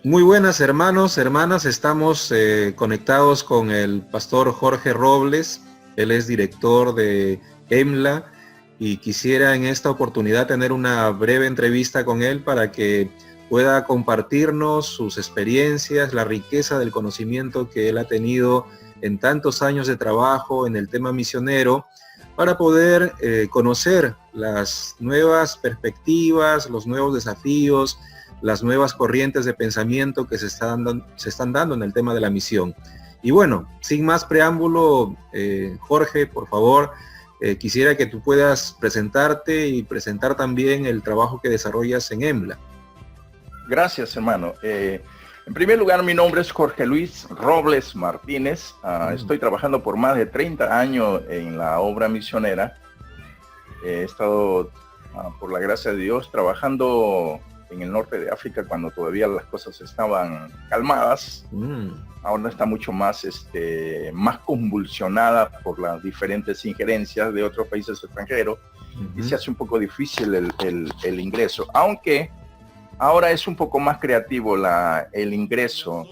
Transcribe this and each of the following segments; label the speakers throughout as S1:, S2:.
S1: Muy buenas hermanos, hermanas, estamos conectados con el pastor Jorge Robles. Él es director de EMLA y quisiera en esta oportunidad tener una breve entrevista con él para que pueda compartirnos sus experiencias, la riqueza del conocimiento que él ha tenido en tantos años de trabajo en el tema misionero, para poder conocer las nuevas perspectivas, los nuevos desafíos, las nuevas corrientes de pensamiento que se están dando en el tema de la misión. Y bueno, sin más preámbulo, Jorge, por favor, quisiera que tú puedas presentarte y presentar también el trabajo que desarrollas en EMLA.
S2: Gracias, hermano. En primer lugar, mi nombre es Jorge Luis Robles Martínez. Estoy trabajando por más de 30 años en la obra misionera. He estado, por la gracia de Dios, trabajando en el norte de África cuando todavía las cosas estaban calmadas. Ahora está mucho más, más convulsionada por las diferentes injerencias de otros países extranjeros y se hace un poco difícil el ingreso, aunque ahora es un poco más creativo el ingreso.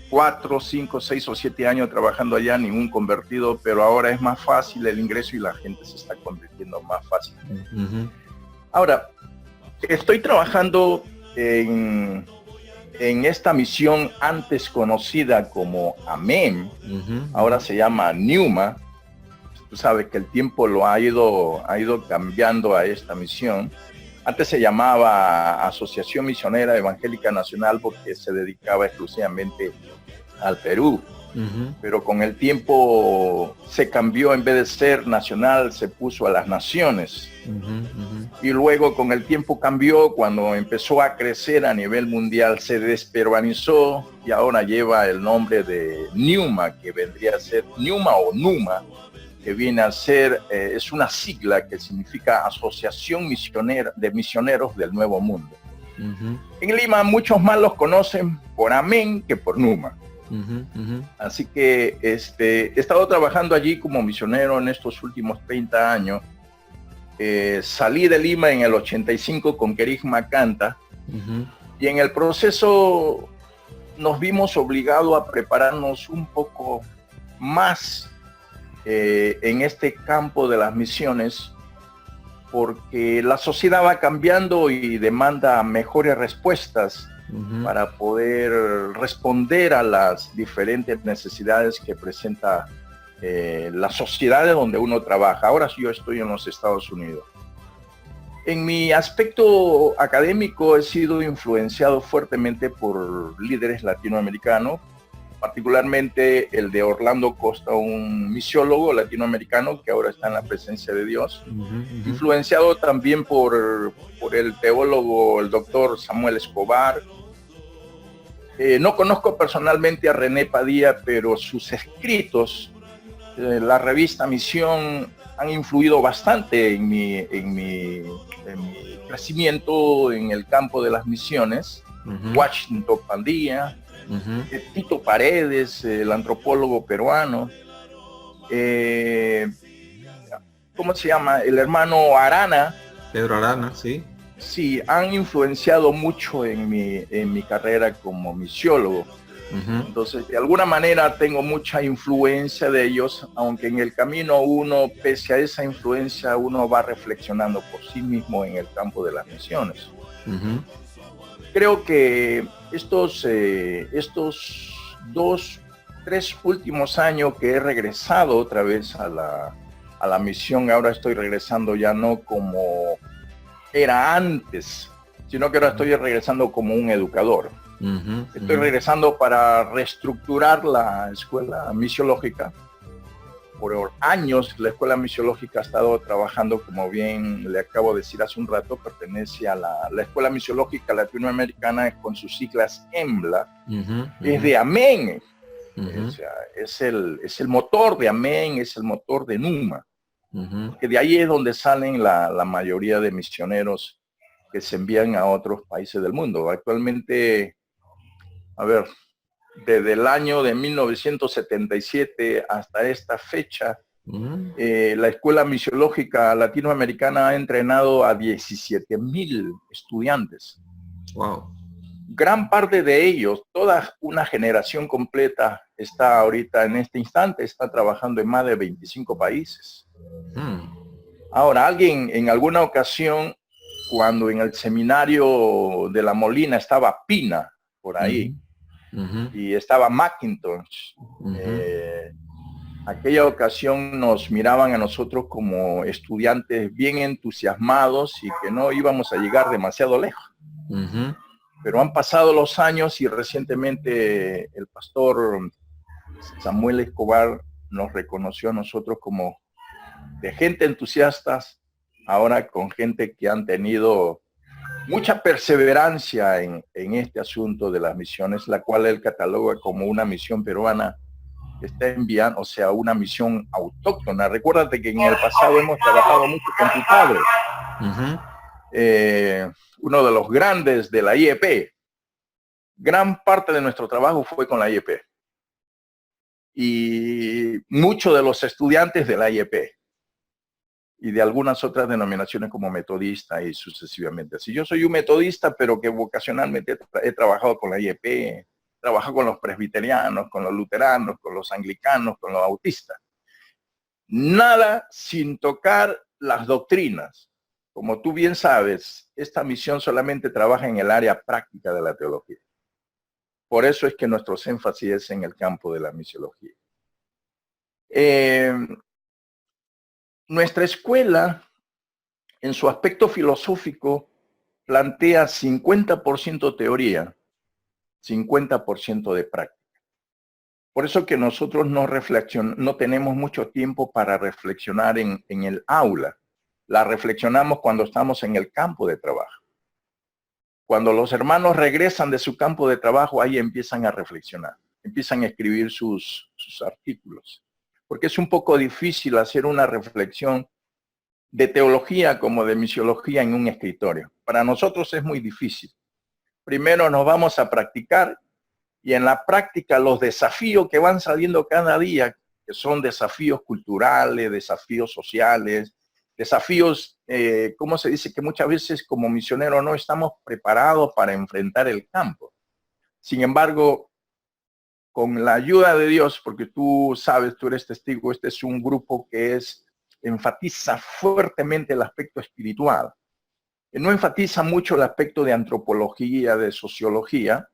S2: 4, 5, 6 o 7 años trabajando allá, ningún convertido, pero ahora es más fácil el ingreso y la gente se está convirtiendo más fácil. Ahora, estoy trabajando en esta misión antes conocida como Amén, ahora se llama Numa. Tú sabes que el tiempo lo ha ido cambiando a esta misión. Antes se llamaba Asociación Misionera Evangélica Nacional porque se dedicaba exclusivamente al Perú. Pero con el tiempo se cambió, en vez de ser nacional, se puso a las naciones. Y luego con el tiempo cambió, cuando empezó a crecer a nivel mundial, se desperuanizó y ahora lleva el nombre de Numa, que vendría a ser Numa o Numa, que viene a ser, es una sigla que significa Asociación Misionera de Misioneros del Nuevo Mundo. En Lima muchos más los conocen por Amén que por Numa. Así que he estado trabajando allí como misionero en estos últimos 30 años. Salí de Lima en el 85 con Kerigma Canta y en el proceso nos vimos obligados a prepararnos un poco más en este campo de las misiones, porque la sociedad va cambiando y demanda mejores respuestas para poder responder a las diferentes necesidades que presenta la sociedad de donde uno trabaja. Ahora yo estoy en los Estados Unidos. En mi aspecto académico he sido influenciado fuertemente por líderes latinoamericanos, particularmente el de Orlando Costa, un misiólogo latinoamericano que ahora está en la presencia de Dios, influenciado también por el teólogo, el doctor Samuel Escobar. No conozco personalmente a René Padilla, pero sus escritos, la revista Misión, han influido bastante en mi crecimiento en el campo de las misiones. Washington Padilla, Tito Paredes, el antropólogo peruano, ¿cómo se llama? El hermano Arana.
S1: Pedro Arana, sí.
S2: Sí, han influenciado mucho en mi carrera como misiólogo. Entonces, de alguna manera tengo mucha influencia de ellos, aunque en el camino uno, pese a esa influencia, uno va reflexionando por sí mismo en el campo de las misiones. Creo que estos 2, 3 últimos años que he regresado otra vez a la misión, ahora estoy regresando ya no como era antes, sino que ahora estoy regresando como un educador. Estoy regresando para reestructurar la escuela misiológica. Por años la escuela misiológica ha estado trabajando, como bien le acabo de decir hace un rato, pertenece a la escuela misiológica latinoamericana con sus siglas EMLA. Es de Amén. O sea, es el motor de Amén, es el motor de Numa. Porque de ahí es donde salen la mayoría de misioneros que se envían a otros países del mundo. Actualmente, a ver, desde el año de 1977 hasta esta fecha, la Escuela Misiológica Latinoamericana ha entrenado a 17,000 estudiantes.
S1: Wow.
S2: gran parte de ellos, toda una generación completa está ahorita en este instante, está trabajando en más de 25 países. Ahora, alguien en alguna ocasión, cuando en el seminario de La Molina estaba Pina por ahí, y estaba Macintosh, aquella ocasión nos miraban a nosotros como estudiantes bien entusiasmados y que no íbamos a llegar demasiado lejos. Pero han pasado los años y recientemente el pastor Samuel Escobar nos reconoció a nosotros como de gente entusiastas, ahora con gente que han tenido mucha perseverancia en este asunto de las misiones, la cual él cataloga como una misión peruana que está enviando, o sea, una misión autóctona. Recuérdate que en el pasado hemos trabajado mucho con tu padre, uno de los grandes de la IEP. Gran parte de nuestro trabajo fue con la IEP. Y muchos de los estudiantes de la IEP y de algunas otras denominaciones como metodista y sucesivamente. Así, yo soy un metodista, pero que vocacionalmente he trabajado con la IEP, trabajo con los presbiterianos, con los luteranos, con los anglicanos, con los bautistas. Nada sin tocar las doctrinas. Como tú bien sabes, esta misión solamente trabaja en el área práctica de la teología. Por eso es que nuestros énfasis es en el campo de la misiología. Nuestra escuela, en su aspecto filosófico, plantea 50% teoría, 50% de práctica. Por eso que nosotros no tenemos mucho tiempo para reflexionar en el aula. La reflexionamos cuando estamos en el campo de trabajo. Cuando los hermanos regresan de su campo de trabajo, ahí empiezan a reflexionar, empiezan a escribir sus artículos. Porque es un poco difícil hacer una reflexión de teología como de misiología en un escritorio. Para nosotros es muy difícil. Primero nos vamos a practicar y en la práctica los desafíos que van saliendo cada día, que son desafíos culturales, desafíos sociales, desafíos, ¿cómo se dice? Que muchas veces como misioneros no estamos preparados para enfrentar el campo. Sin embargo, con la ayuda de Dios, porque tú sabes, tú eres testigo, este es un grupo que enfatiza fuertemente el aspecto espiritual. No enfatiza mucho el aspecto de antropología, de sociología.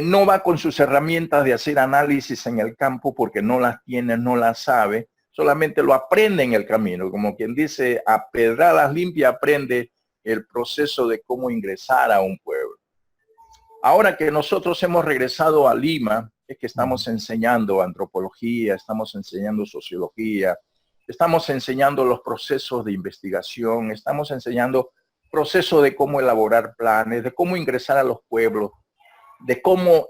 S2: No va con sus herramientas de hacer análisis en el campo porque no las tiene, no las sabe. Solamente lo aprende en el camino. Como quien dice, a pedradas limpias aprende el proceso de cómo ingresar a un pueblo. Ahora que nosotros hemos regresado a Lima, es que estamos enseñando antropología, estamos enseñando sociología, estamos enseñando los procesos de investigación, estamos enseñando procesos de cómo elaborar planes, de cómo ingresar a los pueblos, de cómo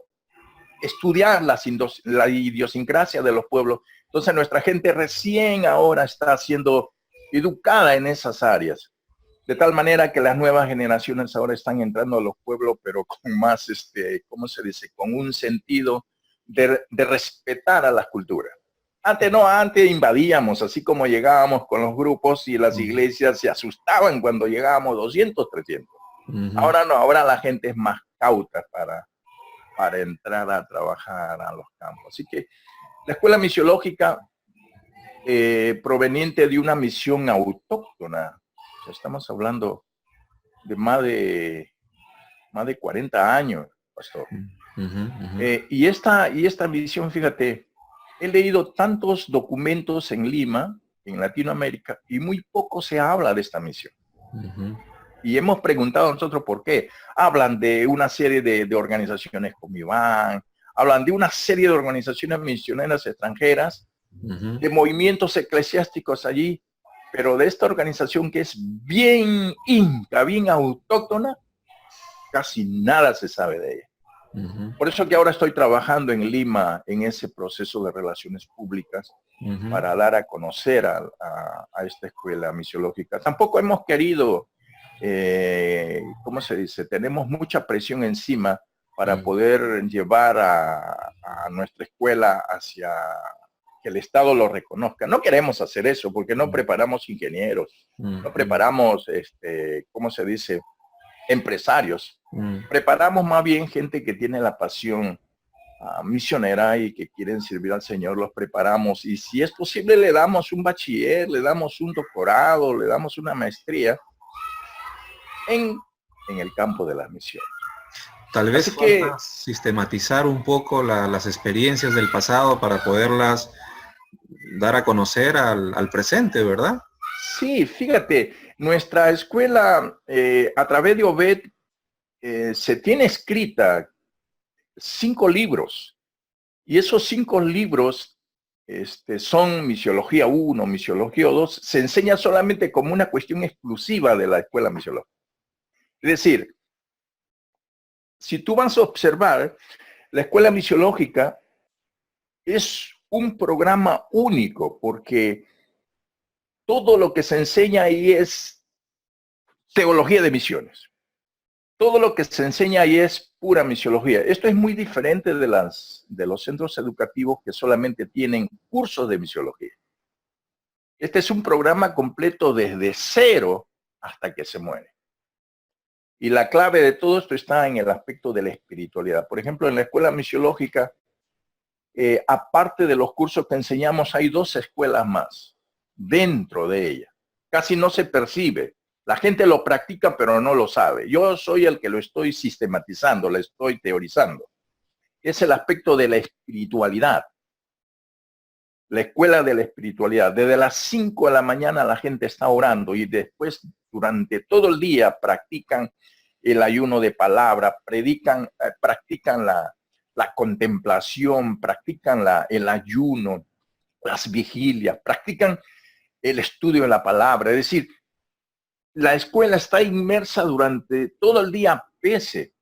S2: estudiar la idiosincrasia de los pueblos. Entonces nuestra gente recién ahora está siendo educada en esas áreas. De tal manera que las nuevas generaciones ahora están entrando a los pueblos, pero con más, ¿cómo se dice? Con un sentido de respetar a las culturas. Antes no, antes invadíamos, así como llegábamos con los grupos y las iglesias se asustaban cuando llegábamos 200, 300. Ahora no, ahora la gente es más cauta para entrar a trabajar a los campos. Así que la escuela misiológica proveniente de una misión autóctona, o sea, estamos hablando de más de 40 años, pastor. Y esta misión, fíjate, he leído tantos documentos en Lima, en Latinoamérica, y muy poco se habla de esta misión. Y hemos preguntado nosotros por qué. Hablan de una serie de organizaciones como Iván, hablan de una serie de organizaciones misioneras extranjeras, de movimientos eclesiásticos allí, pero de esta organización que es bien inca, bien autóctona, casi nada se sabe de ella. Por eso que ahora estoy trabajando en Lima en ese proceso de relaciones públicas para dar a conocer a esta escuela misiológica. Tampoco hemos querido, ¿cómo se dice? Tenemos mucha presión encima para poder llevar a nuestra escuela hacia que el Estado lo reconozca. No queremos hacer eso porque no preparamos ingenieros, no preparamos, ¿cómo se dice? empresarios. Preparamos más bien gente que tiene la pasión misionera y que quieren servir al Señor, los preparamos. Y si es posible, le damos un bachiller, le damos un doctorado, le damos una maestría en el campo de las misiones.
S1: Tal vez falta sistematizar un poco las experiencias del pasado para poderlas dar a conocer al presente, ¿verdad?
S2: Sí, fíjate, nuestra escuela a través de Obed se tiene escrita 5 libros, y esos 5 libros son Misiología 1, Misiología 2, se enseña solamente como una cuestión exclusiva de la escuela misiológica. Es decir, si tú vas a observar, la escuela misiológica es un programa único, porque todo lo que se enseña ahí es teología de misiones. Todo lo que se enseña ahí es pura misiología. Esto es muy diferente de los centros educativos que solamente tienen cursos de misiología. Este es un programa completo desde cero hasta que se muere. Y la clave de todo esto está en el aspecto de la espiritualidad. Por ejemplo, en la escuela misiológica, aparte de los cursos que enseñamos, hay 2 escuelas más dentro de ella. Casi no se percibe. La gente lo practica, pero no lo sabe. Yo soy el que lo estoy sistematizando, lo estoy teorizando. Es el aspecto de la espiritualidad. La escuela de la espiritualidad. Desde las 5 de la mañana la gente está orando y después durante todo el día practican el ayuno de palabra, practican la contemplación, practican el ayuno, las vigilias, practican el estudio de la palabra. Es decir, la escuela está inmersa durante todo el día, pese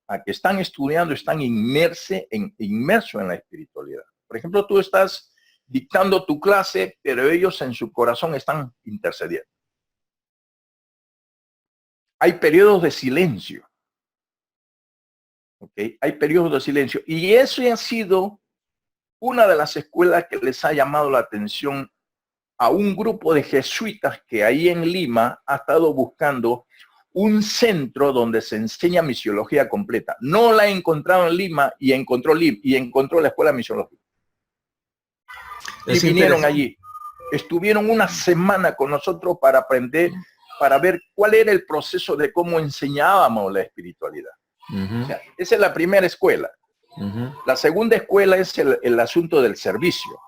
S2: a que están estudiando, están inmersos en la espiritualidad. Por ejemplo, tú estás dictando tu clase, pero ellos en su corazón están intercediendo. Hay periodos de silencio. ¿Okay? Hay periodos de silencio. Y eso ha sido una de las escuelas que les ha llamado la atención a un grupo de jesuitas que ahí en Lima ha estado buscando un centro donde se enseña misiología completa. No la ha encontrado en Lima y encontró la escuela misiológica. Y vinieron allí. Estuvieron una semana con nosotros para aprender, para ver cuál era el proceso de cómo enseñábamos la espiritualidad. O sea, esa es la primera escuela. La segunda escuela es el asunto del servicio.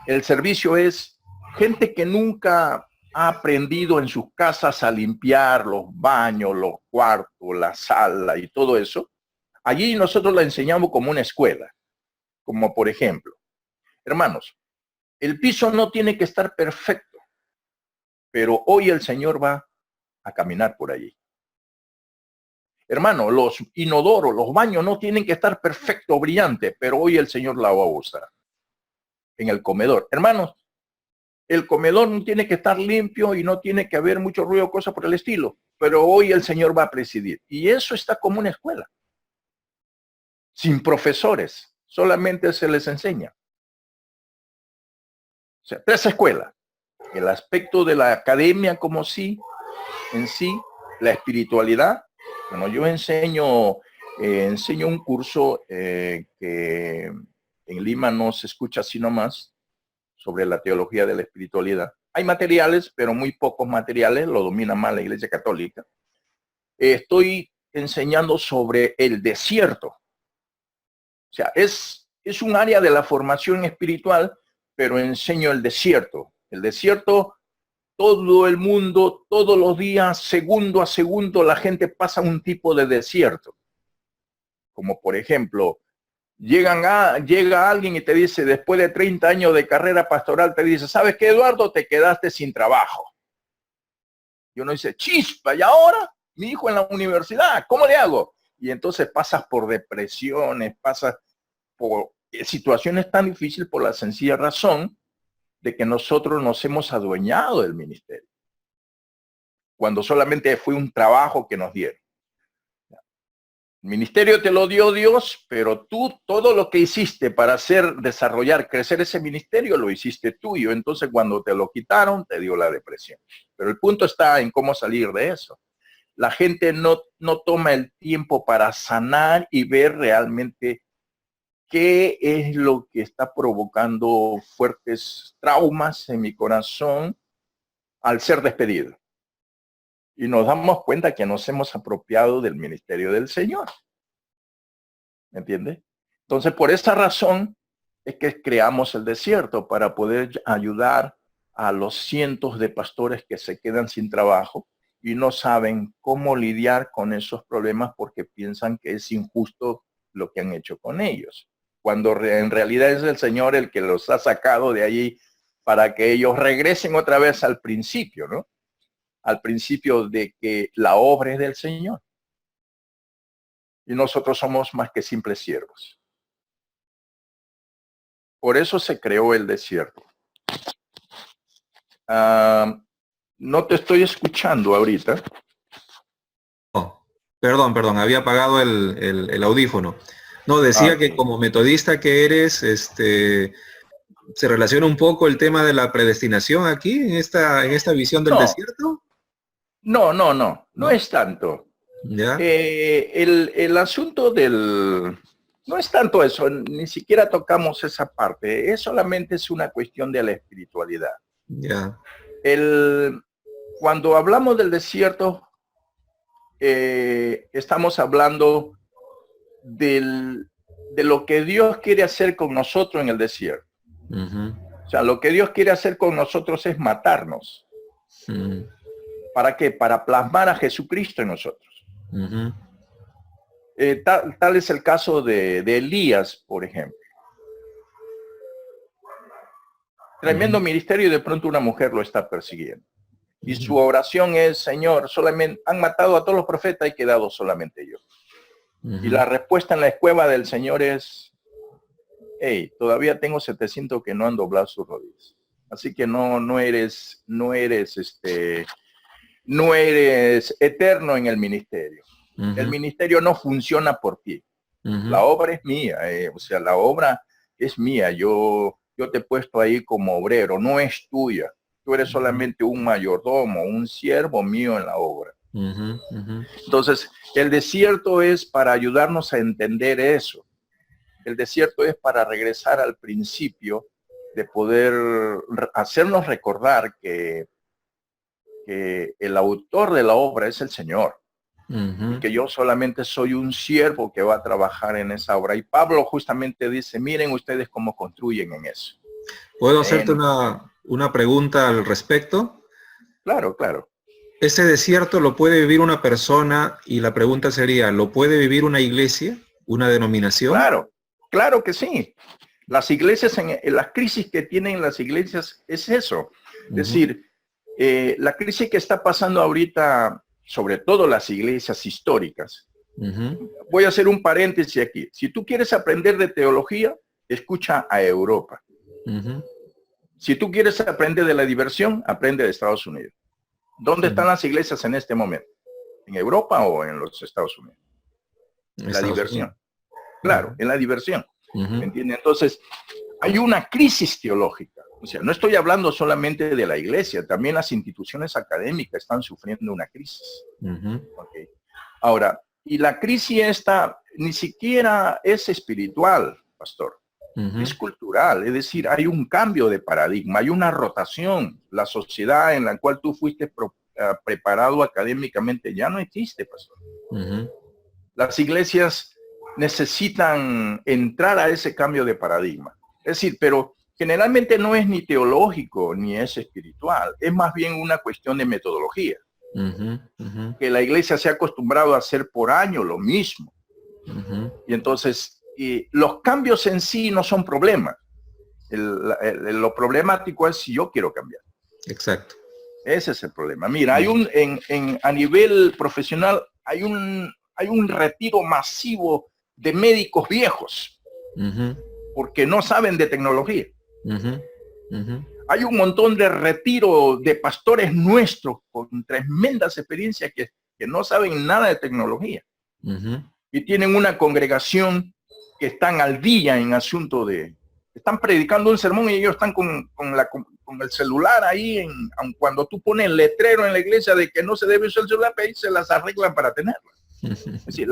S2: El servicio es gente que nunca ha aprendido en sus casas a limpiar los baños, los cuartos, la sala y todo eso. Allí nosotros la enseñamos como una escuela. Como por ejemplo, hermanos, el piso no tiene que estar perfecto, pero hoy el Señor va a caminar por allí. Hermano, los inodoros, los baños no tienen que estar perfecto, brillante, pero hoy el Señor la va a usar. En el comedor. Hermanos, el comedor no tiene que estar limpio y no tiene que haber mucho ruido, cosas por el estilo, pero hoy el Señor va a presidir. Y eso está como una escuela. Sin profesores, solamente se les enseña. O sea, 3 escuelas. El aspecto de la academia como sí, en sí, la espiritualidad. Bueno, yo enseño un curso que en Lima no se escucha sino más sobre la teología de la espiritualidad. Hay materiales, pero muy pocos materiales, lo domina más la Iglesia Católica. Estoy enseñando sobre el desierto. O sea, es un área de la formación espiritual, pero enseño el desierto. El desierto, todo el mundo, todos los días, segundo a segundo, la gente pasa un tipo de desierto. Como por ejemplo, llega alguien y te dice, después de 30 años de carrera pastoral, te dice, ¿sabes qué, Eduardo? Te quedaste sin trabajo. Y uno dice, chispa, ¿y ahora? Mi hijo en la universidad, ¿cómo le hago? Y entonces pasas por depresiones, pasas por situaciones tan difíciles por la sencilla razón de que nosotros nos hemos adueñado del ministerio, cuando solamente fue un trabajo que nos dieron. El ministerio te lo dio Dios, pero tú todo lo que hiciste para desarrollar, crecer ese ministerio, lo hiciste tuyo. Entonces cuando te lo quitaron, te dio la depresión. Pero el punto está en cómo salir de eso. la gente no toma el tiempo para sanar y ver realmente qué es lo que está provocando fuertes traumas en mi corazón al ser despedido. Y nos damos cuenta que nos hemos apropiado del ministerio del Señor. ¿Me entiende? Entonces, por esa razón es que creamos el desierto, para poder ayudar a los cientos de pastores que se quedan sin trabajo y no saben cómo lidiar con esos problemas porque piensan que es injusto lo que han hecho con ellos, cuando en realidad es el Señor el que los ha sacado de allí para que ellos regresen otra vez al principio, ¿no? Al principio de que la obra es del Señor. Y nosotros somos más que simples siervos. Por eso se creó el desierto. No te estoy escuchando ahorita.
S1: Oh, perdón, había apagado el audífono. No, decía que como metodista que eres, se relaciona un poco el tema de la predestinación aquí, en esta visión del desierto.
S2: No es tanto.
S1: ¿Ya?
S2: El asunto no es tanto eso, ni siquiera tocamos esa parte, solamente es una cuestión de la espiritualidad.
S1: Ya.
S2: Cuando hablamos del desierto, estamos hablando de lo que Dios quiere hacer con nosotros en el desierto. O sea, lo que Dios quiere hacer con nosotros es matarnos. ¿Para qué? Para plasmar a Jesucristo en nosotros. Tal es el caso de Elías, por ejemplo. Tremendo ministerio y de pronto una mujer lo está persiguiendo. Y su oración es, Señor, solamente han matado a todos los profetas y quedado solamente yo. Y la respuesta en la cueva del Señor es, hey, todavía tengo 700 que no han doblado sus rodillas. Así que no eres eterno en el ministerio. El ministerio no funciona por ti. La obra es mía, o sea, la obra es mía. Yo te he puesto ahí como obrero, no es tuya. Tú eres solamente un mayordomo, un siervo mío en la obra. Entonces, el desierto es para ayudarnos a entender eso. El desierto es para regresar al principio, de poder hacernos recordar que el autor de la obra es el Señor. Y que yo solamente soy un siervo que va a trabajar en esa obra. Y Pablo justamente dice, miren ustedes cómo construyen en eso.
S1: ¿Puedo hacerte una pregunta al respecto?
S2: Claro, claro.
S1: ¿Ese desierto lo puede vivir una persona? Y la pregunta sería, ¿lo puede vivir una iglesia, una denominación?
S2: Claro, claro que sí. Las iglesias, en las crisis que tienen las iglesias es eso. Es decir, la crisis que está pasando ahorita, sobre todo las iglesias históricas. Voy a hacer un paréntesis aquí. Si tú quieres aprender de teología, escucha a Europa. Si tú quieres aprender de la diversión, aprende de Estados Unidos. ¿Dónde están las iglesias en este momento? ¿En Europa o en los Estados Unidos? La diversión. Claro, en la diversión. ¿Me entiendes? Entonces, hay una crisis teológica. O sea, no estoy hablando solamente de la iglesia, también las instituciones académicas están sufriendo una crisis. Okay. Ahora, y la crisis esta ni siquiera es espiritual, pastor. Es cultural, es decir, hay un cambio de paradigma, hay una rotación. La sociedad en la cual tú fuiste preparado académicamente ya no existe, pastor. Las iglesias necesitan entrar a ese cambio de paradigma. Es decir, pero generalmente no es ni teológico ni es espiritual, es más bien una cuestión de metodología. Que la iglesia se ha acostumbrado a hacer por año lo mismo. Y entonces, los cambios en sí no son problemas. Lo problemático es si yo quiero cambiar.
S1: Exacto.
S2: Ese es el problema. Mira, hay a nivel profesional, hay un retiro masivo de médicos viejos porque no saben de tecnología. Hay un montón de retiro de pastores nuestros con tremendas experiencias que no saben nada de tecnología. Y tienen una congregación que están al día en asunto están predicando un sermón y ellos están con con el celular ahí, cuando tú pones el letrero en la iglesia de que no se debe usar el celular, ahí se las arreglan para tenerla. Es decir,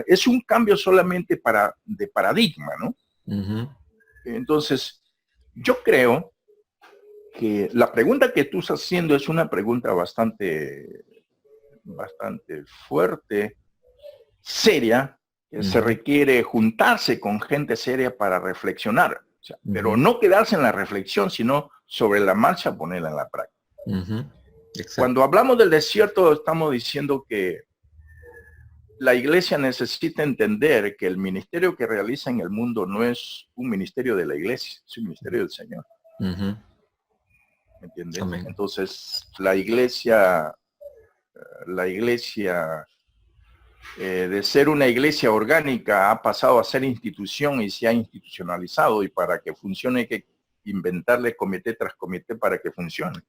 S2: es un cambio solamente de paradigma, ¿no? Entonces, yo creo que la pregunta que tú estás haciendo es una pregunta bastante fuerte, seria, que se requiere juntarse con gente seria para reflexionar, o sea, pero no quedarse en la reflexión, sino sobre la marcha ponerla en la práctica. Cuando hablamos del desierto, estamos diciendo que la iglesia necesita entender que el ministerio que realiza en el mundo no es un ministerio de la iglesia, es un ministerio del Señor. ¿Me entiendes? Amén. Entonces, la iglesia de ser una iglesia orgánica ha pasado a ser institución y se ha institucionalizado, y para que funcione hay que inventarle comité tras comité para que funcione.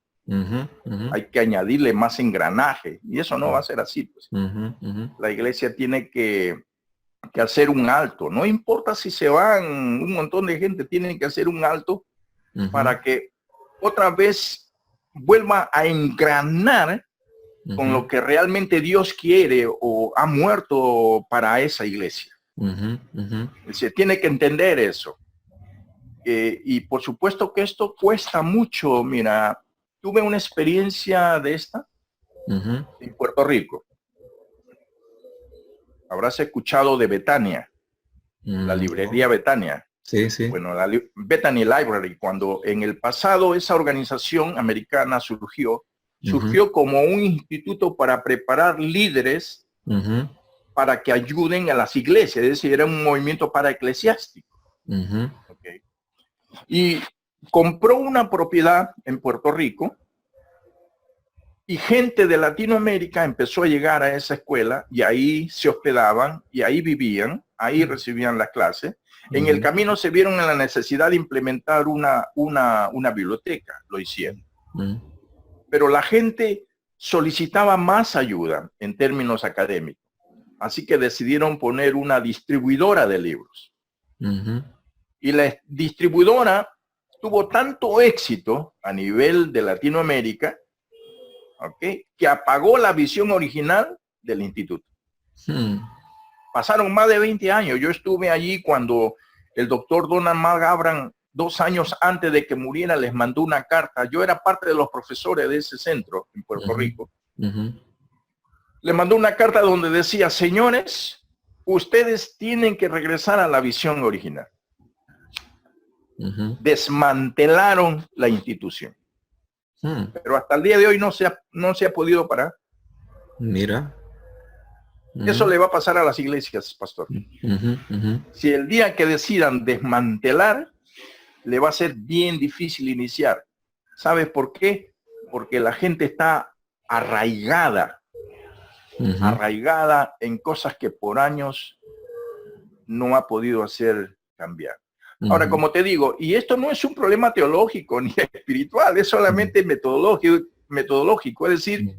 S2: Hay que añadirle más engranaje y eso no va a ser así, pues. La iglesia tiene que hacer un alto, no importa si se van un montón de gente, tienen que hacer un alto para que otra vez vuelva a engranar con lo que realmente Dios quiere o ha muerto para esa iglesia. Se tiene que entender eso. Y por supuesto que esto cuesta mucho. Mira, tuve una experiencia de esta en Puerto Rico. Habrás escuchado de Betania, la librería Betania.
S1: Sí, sí.
S2: Bueno, la Bethany Library, cuando en el pasado esa organización americana surgió como un instituto para preparar líderes para que ayuden a las iglesias, es decir, era un movimiento para eclesiástico. Okay. Y compró una propiedad en Puerto Rico y gente de Latinoamérica empezó a llegar a esa escuela y ahí se hospedaban y ahí vivían, ahí recibían las clases. En el camino se vieron en la necesidad de implementar una biblioteca, lo hicieron. Pero la gente solicitaba más ayuda en términos académicos. Así que decidieron poner una distribuidora de libros. Y la distribuidora tuvo tanto éxito a nivel de Latinoamérica, que apagó la visión original del instituto. Pasaron más de 20 años. Yo estuve allí cuando el doctor Donald McGavran, 2 años antes de que muriera, les mandó una carta. Yo era parte de los profesores de ese centro en Puerto Rico. Le mandó una carta donde decía: señores, ustedes tienen que regresar a la visión original. Desmantelaron la institución. Pero hasta el día de hoy no se ha podido parar.
S1: Mira.
S2: Eso le va a pasar a las iglesias, pastor. Si el día que decidan desmantelar, le va a ser bien difícil iniciar. ¿Sabes por qué? Porque la gente está arraigada en cosas que por años no ha podido hacer cambiar. Ahora, como te digo, y esto no es un problema teológico ni espiritual, es solamente metodológico, es decir,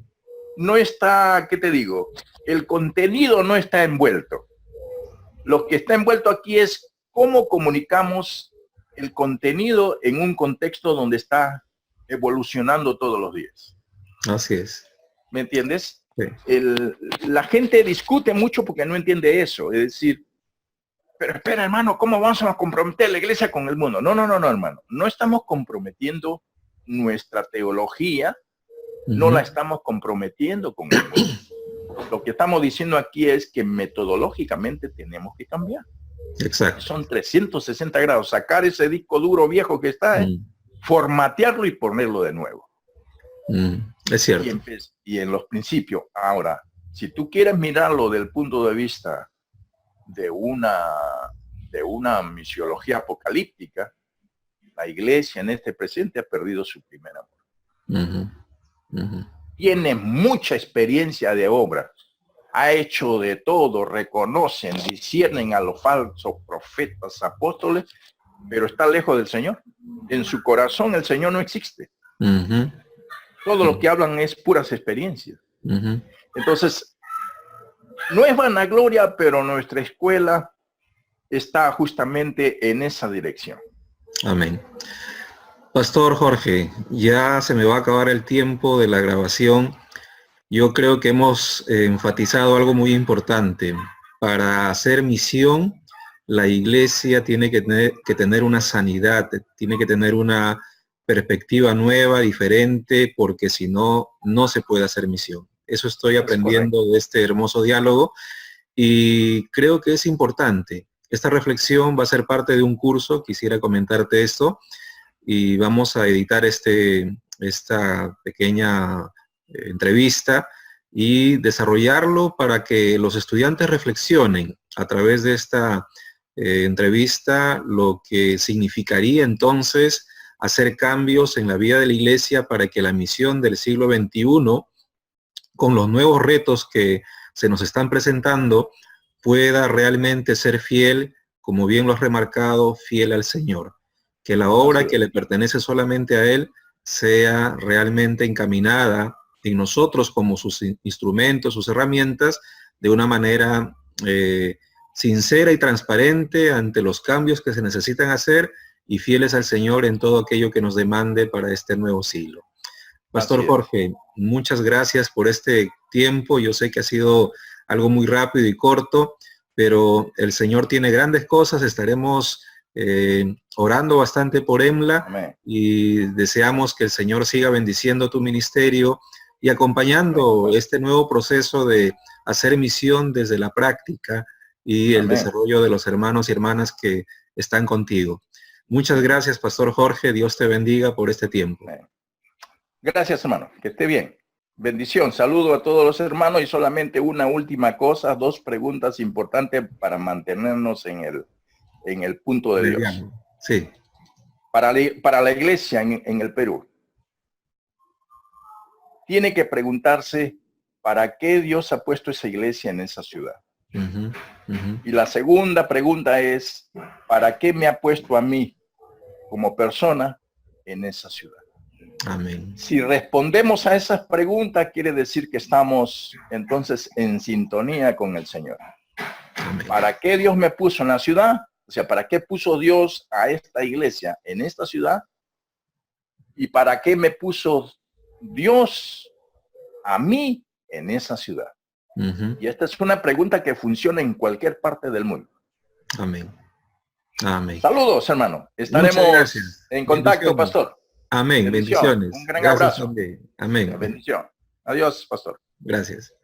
S2: no está, ¿qué te digo? El contenido no está envuelto. Lo que está envuelto aquí es cómo comunicamos el contenido en un contexto donde está evolucionando todos los días.
S1: Así es.
S2: ¿Me entiendes?
S1: Sí.
S2: La gente discute mucho porque no entiende eso. Es decir, pero espera, hermano, ¿cómo vamos a comprometer la iglesia con el mundo? No, hermano. No estamos comprometiendo nuestra teología, no la estamos comprometiendo con el mundo. Lo que estamos diciendo aquí es que metodológicamente tenemos que cambiar.
S1: Exacto.
S2: Son 360 grados. Sacar ese disco duro viejo que está, formatearlo y ponerlo de nuevo.
S1: Es cierto.
S2: Y en los principios. Ahora, si tú quieres mirarlo del punto de vista de una misiología apocalíptica, la iglesia en este presente ha perdido su primer amor. Tiene mucha experiencia de obra, ha hecho de todo, reconocen, disciernen a los falsos profetas, apóstoles, pero está lejos del Señor. En su corazón el Señor no existe. Todo lo que hablan es puras experiencias. Entonces, no es vanagloria, pero nuestra escuela está justamente en esa dirección.
S1: Amén. Pastor Jorge, ya se me va a acabar el tiempo de la grabación. Yo creo que hemos enfatizado algo muy importante. Para hacer misión, la iglesia tiene que tener una sanidad, tiene que tener una perspectiva nueva, diferente, porque si no, no se puede hacer misión. Eso estoy aprendiendo de este hermoso diálogo y creo que es importante. Esta reflexión va a ser parte de un curso, quisiera comentarte esto, y vamos a editar esta pequeña entrevista y desarrollarlo para que los estudiantes reflexionen a través de esta entrevista lo que significaría entonces hacer cambios en la vida de la iglesia para que la misión del siglo XXI, con los nuevos retos que se nos están presentando, pueda realmente ser fiel, como bien lo has remarcado, fiel al Señor. Que la obra que le pertenece solamente a Él sea realmente encaminada en nosotros como sus instrumentos, sus herramientas, de una manera sincera y transparente ante los cambios que se necesitan hacer y fieles al Señor en todo aquello que nos demande para este nuevo siglo. Pastor Jorge, muchas gracias por este tiempo. Yo sé que ha sido algo muy rápido y corto, pero el Señor tiene grandes cosas. Estaremos orando bastante por EMLA. Amén. Y deseamos que el Señor siga bendiciendo tu ministerio y acompañando este nuevo proceso de hacer misión desde la práctica y el desarrollo de los hermanos y hermanas que están contigo. Muchas gracias, Pastor Jorge. Dios te bendiga por este tiempo.
S2: Amén. Gracias, hermano. Que esté bien. Bendición. Saludo a todos los hermanos y solamente una última cosa, 2 preguntas importantes para mantenernos en el punto de Dios.
S1: Sí.
S2: Para la iglesia en el Perú, tiene que preguntarse para qué Dios ha puesto esa iglesia en esa ciudad. Y la segunda pregunta es, ¿para qué me ha puesto a mí como persona en esa ciudad?
S1: Amén.
S2: Si respondemos a esas preguntas, quiere decir que estamos entonces en sintonía con el Señor.
S1: Amén.
S2: ¿Para qué Dios me puso en la ciudad? O sea, ¿para qué puso Dios a esta iglesia en esta ciudad? ¿Y para qué me puso Dios a mí en esa ciudad? Y esta es una pregunta que funciona en cualquier parte del mundo.
S1: Amén. Amén.
S2: Saludos, hermano. Estaremos en contacto, pastor.
S1: Amén. Bendiciones.
S2: Un gran abrazo.
S1: También. Amén.
S2: Bendición. Adiós, pastor.
S1: Gracias.